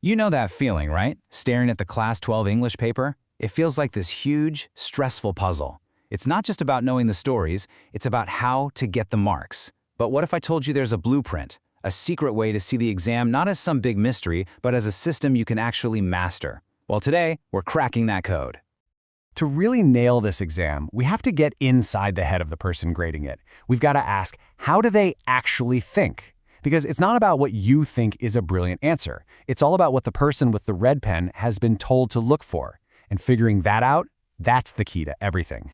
You know that feeling, right? Staring at the Class 12 English paper? It feels like this huge, stressful puzzle. It's not just about knowing the stories, it's about how to get the marks. But what if I told you there's a blueprint, a secret way to see the exam not as some big mystery, but as a system you can actually master? Well, today, we're cracking that code. To really nail this exam, we have to get inside the head of the person grading it. We've got to ask, how do they actually think? Because it's not about what you think is a brilliant answer. It's all about what the person with the red pen has been told to look for. And figuring that out, that's the key to everything.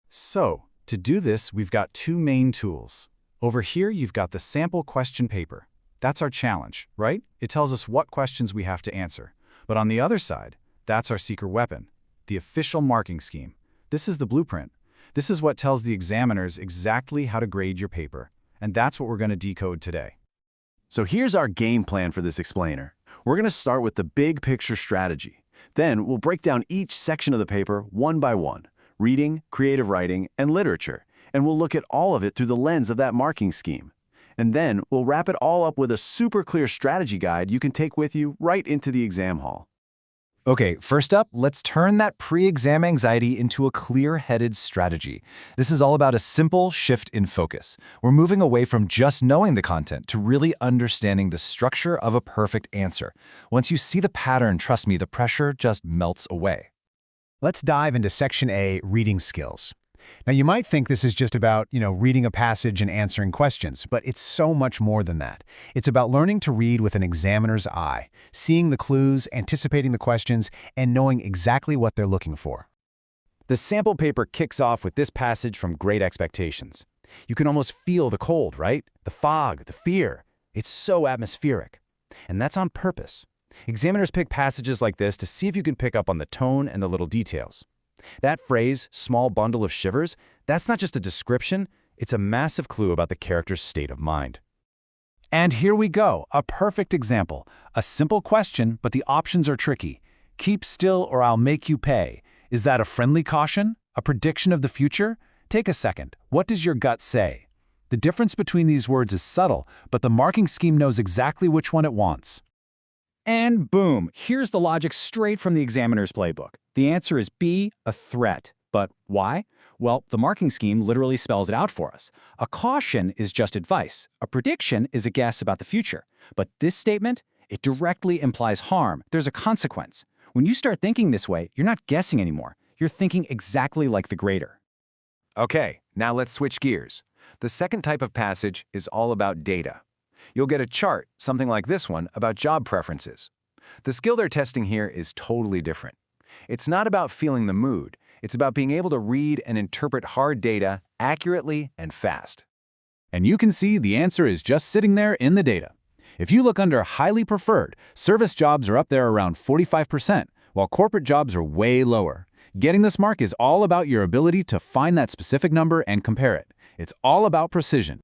So, to do this, we've got two main tools. Over here, you've got the sample question paper. That's our challenge, right? It tells us what questions we have to answer. But on the other side, that's our secret weapon, the official marking scheme. This is the blueprint. This is what tells the examiners exactly how to grade your paper. And that's what we're going to decode today. So here's our game plan for this explainer. We're going to start with the big picture strategy. Then we'll break down each section of the paper one by one, reading, creative writing, and literature, and we'll look at all of it through the lens of that marking scheme. And then we'll wrap it all up with a super clear strategy guide you can take with you right into the exam hall. Okay, first up, let's turn that pre-exam anxiety into a clear-headed strategy. This is all about a simple shift in focus. We're moving away from just knowing the content to really understanding the structure of a perfect answer. Once you see the pattern, trust me, the pressure just melts away. Let's dive into Section A, Reading Skills. Now, you might think this is just about, reading a passage and answering questions, but it's so much more than that. It's about learning to read with an examiner's eye, seeing the clues, anticipating the questions, and knowing exactly what they're looking for. The sample paper kicks off with this passage from Great Expectations. You can almost feel the cold, right? The fog, the fear. It's so atmospheric. And that's on purpose. Examiners pick passages like this to see if you can pick up on the tone and the little details. That phrase, small bundle of shivers, that's not just a description, it's a massive clue about the character's state of mind. And here we go, a perfect example. A simple question, but the options are tricky. Keep still or I'll make you pay. Is that a friendly caution? A prediction of the future? Take a second. What does your gut say? The difference between these words is subtle, but the marking scheme knows exactly which one it wants. And boom, here's the logic straight from the examiner's playbook. The answer is B, a threat. But why? Well, the marking scheme literally spells it out for us. A caution is just advice. A prediction is a guess about the future. But this statement, it directly implies harm. There's a consequence. When you start thinking this way, you're not guessing anymore. You're thinking exactly like the grader. Okay, now let's switch gears. The second type of passage is all about data. You'll get a chart, something like this one, about job preferences. The skill they're testing here is totally different. It's not about feeling the mood. It's about being able to read and interpret hard data accurately and fast. And you can see the answer is just sitting there in the data. If you look under highly preferred, service jobs are up there around 45%, while corporate jobs are way lower. Getting this mark is all about your ability to find that specific number and compare it. It's all about precision.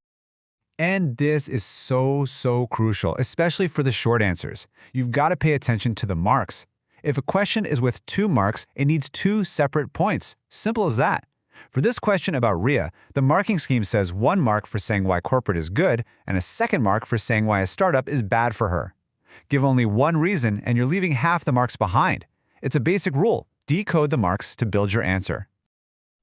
And this is so crucial, especially for the short answers. You've got to pay attention to the marks. If a question is with 2 marks, it needs 2 separate points. Simple as that. For this question about Ria, the marking scheme says 1 mark for saying why corporate is good and a 2nd mark for saying why a startup is bad for her. Give only 1 reason and you're leaving half the marks behind. It's a basic rule. Decode the marks to build your answer.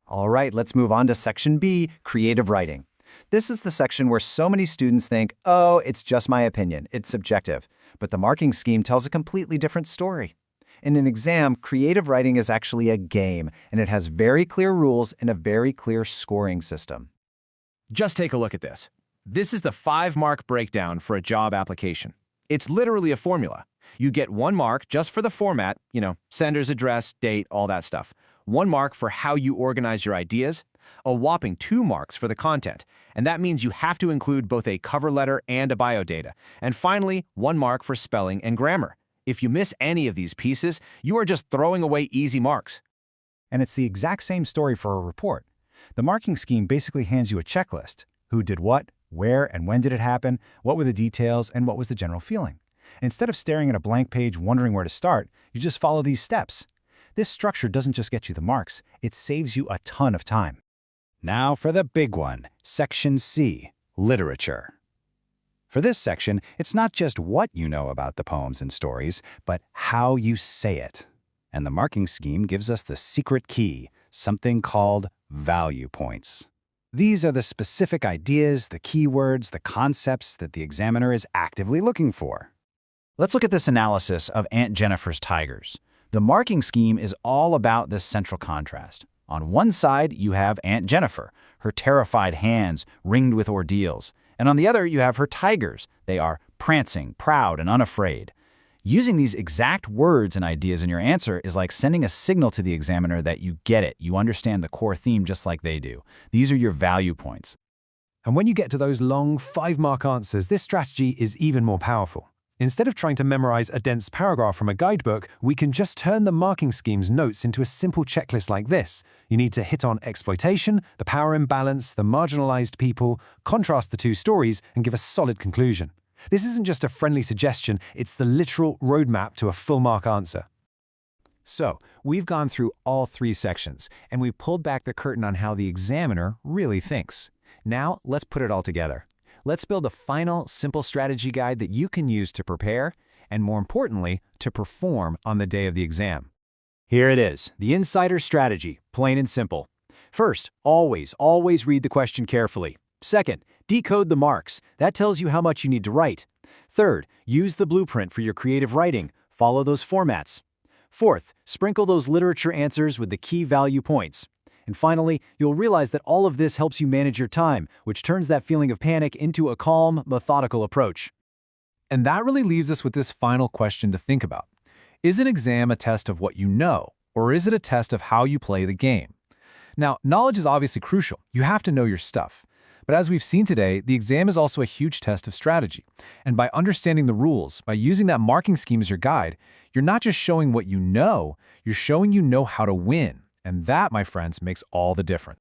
All right, let's move on to Section B, Creative Writing. This is the section where so many students think, oh, it's just my opinion, it's subjective. But the marking scheme tells a completely different story. In an exam, creative writing is actually a game, and it has very clear rules and a very clear scoring system. Just take a look at this. This is the 5-mark breakdown for a job application. It's literally a formula. You get 1 mark just for the format, sender's address, date, all that stuff. 1 mark for how you organize your ideas. A whopping 2 marks for the content, and that means you have to include both a cover letter and a biodata. And finally, 1 mark for spelling and grammar. If you miss any of these pieces, you are just throwing away easy marks. And it's the exact same story for a report. The marking scheme basically hands you a checklist. Who did what, where and when did it happen, what were the details, and what was the general feeling. Instead of staring at a blank page wondering where to start, you just follow these steps. This structure doesn't just get you the marks, it saves you a ton of time. Now for the big one, Section C, Literature. For this section, it's not just what you know about the poems and stories, but how you say it. And the marking scheme gives us the secret key, something called value points. These are the specific ideas, the keywords, the concepts that the examiner is actively looking for. Let's look at this analysis of Aunt Jennifer's tigers. The marking scheme is all about this central contrast. On one side, you have Aunt Jennifer, her terrified hands ringed with ordeals. And on the other, you have her tigers. They are prancing, proud, and unafraid. Using these exact words and ideas in your answer is like sending a signal to the examiner that you get it, you understand the core theme just like they do. These are your value points. And when you get to those long 5-mark answers, this strategy is even more powerful. Instead of trying to memorize a dense paragraph from a guidebook, we can just turn the marking scheme's notes into a simple checklist like this. You need to hit on exploitation, the power imbalance, the marginalized people, contrast the two stories, and give a solid conclusion. This isn't just a friendly suggestion, it's the literal roadmap to a full-mark answer. So, we've gone through all 3 sections, and we pulled back the curtain on how the examiner really thinks. Now, let's put it all together. Let's build a final, simple strategy guide that you can use to prepare, and more importantly, to perform on the day of the exam. Here it is, the insider strategy, plain and simple. First, always read the question carefully. Second, decode the marks. That tells you how much you need to write. Third, use the blueprint for your creative writing. Follow those formats. Fourth, sprinkle those literature answers with the key value points. And finally, you'll realize that all of this helps you manage your time, which turns that feeling of panic into a calm, methodical approach. And that really leaves us with this final question to think about. Is an exam a test of what you know, or is it a test of how you play the game? Now, knowledge is obviously crucial. You have to know your stuff. But as we've seen today, the exam is also a huge test of strategy. And by understanding the rules, by using that marking scheme as your guide, you're not just showing what you know, you're showing you know how to win. And that, my friends, makes all the difference.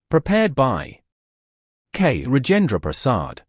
Prepared by K. Rajendra Prasad.